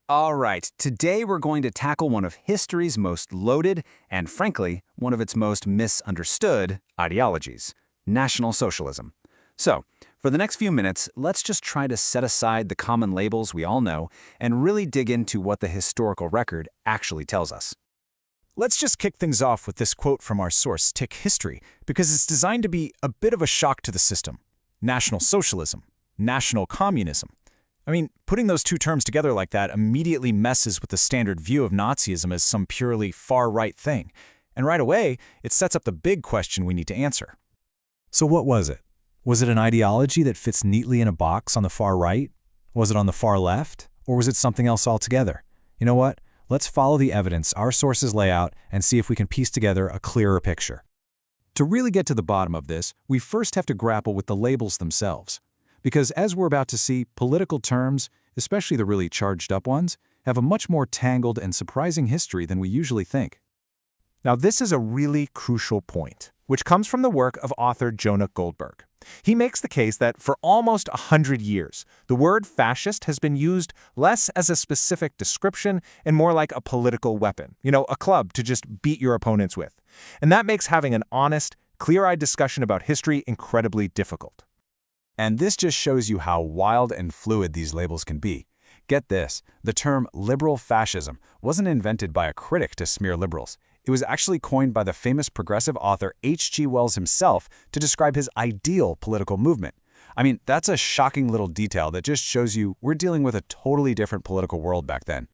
All right, today we're going to tackle one of history's most loaded and, frankly, one of its most misunderstood ideologies, National Socialism. So, for the next few minutes, let's just try to set aside the common labels we all know and really dig into what the historical record actually tells us. Let's just kick things off with this quote from our source, Tick History, because it's designed to be a bit of a shock to the system. National Socialism, National Communism. I mean, putting those two terms together like that immediately messes with the standard view of Nazism as some purely far-right thing. And right away, it sets up the big question we need to answer. So what was it? Was it an ideology that fits neatly in a box on the far right? Was it on the far left? Or was it something else altogether? You know what? Let's follow the evidence our sources lay out and see if we can piece together a clearer picture. To really get to the bottom of this, we first have to grapple with the labels themselves. Because as we're about to see, political terms, especially the really charged up ones, have a much more tangled and surprising history than we usually think. Now this is a really crucial point, which comes from the work of author Jonah Goldberg. He makes the case that for almost 100 years, the word fascist has been used less as a specific description and more like a political weapon, a club to just beat your opponents with. And that makes having an honest, clear-eyed discussion about history incredibly difficult. And this just shows you how wild and fluid these labels can be. Get this, the term liberal fascism wasn't invented by a critic to smear liberals. It was actually coined by the famous progressive author H.G. Wells himself to describe his ideal political movement. I mean, that's a shocking little detail that just shows you we're dealing with a totally different political world back then.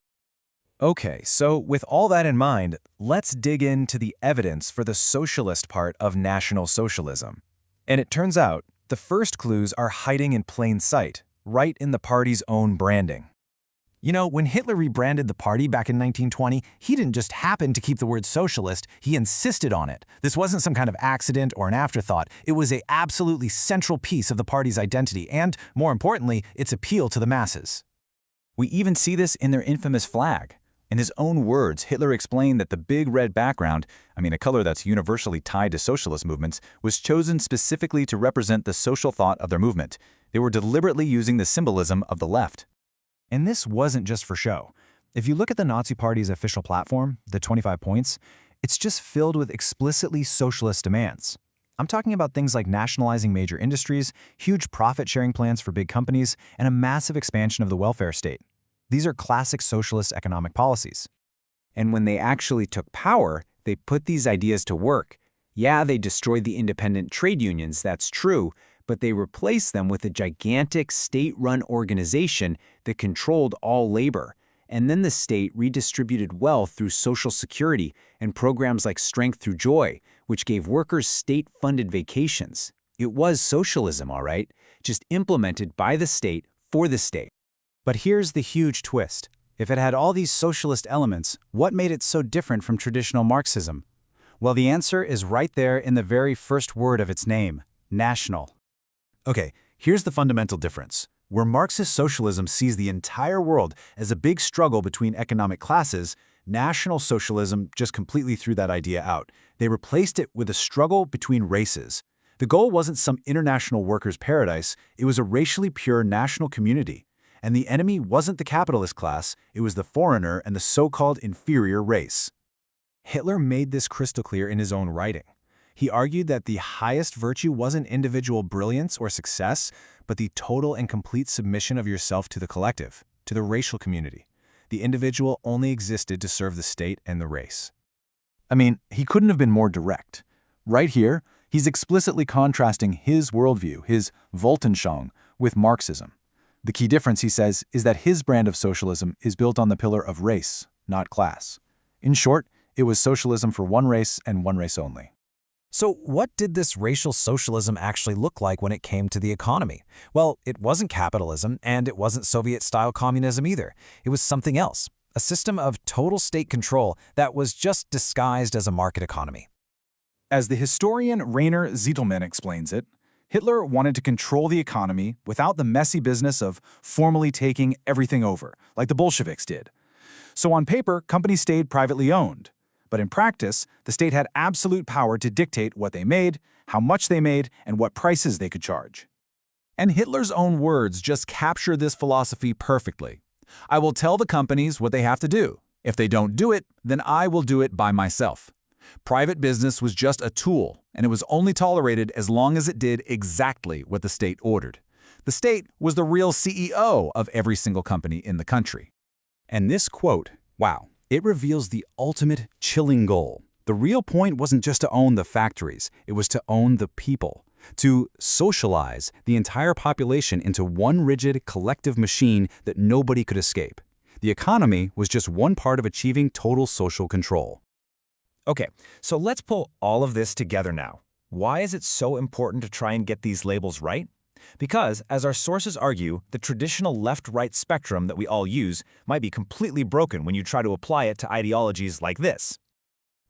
Okay, so with all that in mind, let's dig into the evidence for the socialist part of National Socialism. And it turns out, the first clues are hiding in plain sight, right in the party's own branding. When Hitler rebranded the party back in 1920, he didn't just happen to keep the word socialist, he insisted on it. This wasn't some kind of accident or an afterthought. It was an absolutely central piece of the party's identity and, more importantly, its appeal to the masses. We even see this in their infamous flag. In his own words, Hitler explained that the big red background, a color that's universally tied to socialist movements, was chosen specifically to represent the social thought of their movement. They were deliberately using the symbolism of the left. And this wasn't just for show. If you look at the Nazi Party's official platform, the 25 points, it's just filled with explicitly socialist demands. I'm talking about things like nationalizing major industries, huge profit-sharing plans for big companies, and a massive expansion of the welfare state. These are classic socialist economic policies. And when they actually took power, they put these ideas to work. Yeah, they destroyed the independent trade unions, that's true, but they replaced them with a gigantic state-run organization that controlled all labor. And then the state redistributed wealth through Social Security and programs like Strength Through Joy, which gave workers state-funded vacations. It was socialism, all right, just implemented by the state for the state. But here's the huge twist. If it had all these socialist elements, what made it so different from traditional Marxism? Well, the answer is right there in the very first word of its name, national. Okay, here's the fundamental difference. Where Marxist socialism sees the entire world as a big struggle between economic classes, National Socialism just completely threw that idea out. They replaced it with a struggle between races. The goal wasn't some international workers' paradise, it was a racially pure national community. And the enemy wasn't the capitalist class, it was the foreigner and the so-called inferior race. Hitler made this crystal clear in his own writing. He argued that the highest virtue wasn't individual brilliance or success, but the total and complete submission of yourself to the collective, to the racial community. The individual only existed to serve the state and the race. He couldn't have been more direct. Right here, he's explicitly contrasting his worldview, his Weltanschauung, with Marxism. The key difference, he says, is that his brand of socialism is built on the pillar of race, not class. In short, it was socialism for one race and one race only. So what did this racial socialism actually look like when it came to the economy? Well, it wasn't capitalism, and it wasn't Soviet-style communism either. It was something else, a system of total state control that was just disguised as a market economy. As the historian Rainer Zitelmann explains it, Hitler wanted to control the economy without the messy business of formally taking everything over, like the Bolsheviks did. So on paper, companies stayed privately owned. But in practice, the state had absolute power to dictate what they made, how much they made, and what prices they could charge. And Hitler's own words just capture this philosophy perfectly. I will tell the companies what they have to do. If they don't do it, then I will do it by myself. Private business was just a tool, and it was only tolerated as long as it did exactly what the state ordered. The state was the real CEO of every single company in the country. And this quote, wow, it reveals the ultimate chilling goal. The real point wasn't just to own the factories, it was to own the people, to socialize the entire population into one rigid collective machine that nobody could escape. The economy was just one part of achieving total social control. Okay, so let's pull all of this together now. Why is it so important to try and get these labels right? Because, as our sources argue, the traditional left-right spectrum that we all use might be completely broken when you try to apply it to ideologies like this.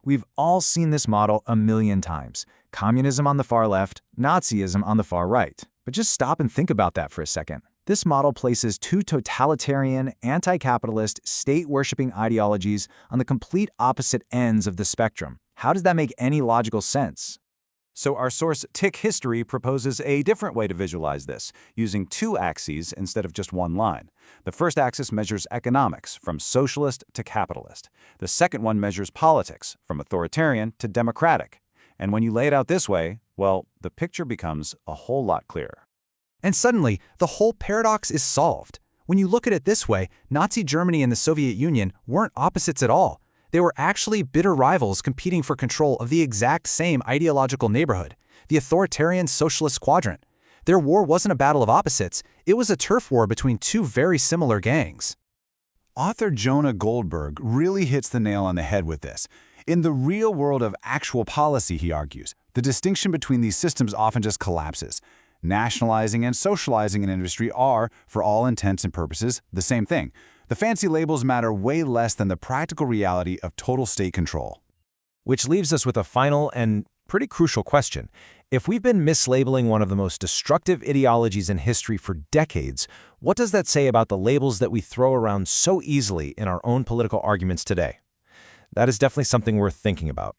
We've all seen this model a million times. Communism on the far left, Nazism on the far right. But just stop and think about that for a second. This model places two totalitarian, anti-capitalist, state-worshipping ideologies on the complete opposite ends of the spectrum. How does that make any logical sense? So our source, Tick History, proposes a different way to visualize this, using two axes instead of just one line. The first axis measures economics, from socialist to capitalist. The second one measures politics, from authoritarian to democratic. And when you lay it out this way, well, the picture becomes a whole lot clearer. And suddenly, the whole paradox is solved. When you look at it this way, Nazi Germany and the Soviet Union weren't opposites at all. They were actually bitter rivals competing for control of the exact same ideological neighborhood, the authoritarian socialist quadrant. Their war wasn't a battle of opposites, it was a turf war between two very similar gangs. Author Jonah Goldberg really hits the nail on the head with this. In the real world of actual policy, he argues, the distinction between these systems often just collapses. Nationalizing and socializing an industry are, for all intents and purposes, the same thing. The fancy labels matter way less than the practical reality of total state control. Which leaves us with a final and pretty crucial question. If we've been mislabeling one of the most destructive ideologies in history for decades, what does that say about the labels that we throw around so easily in our own political arguments today? That is definitely something worth thinking about.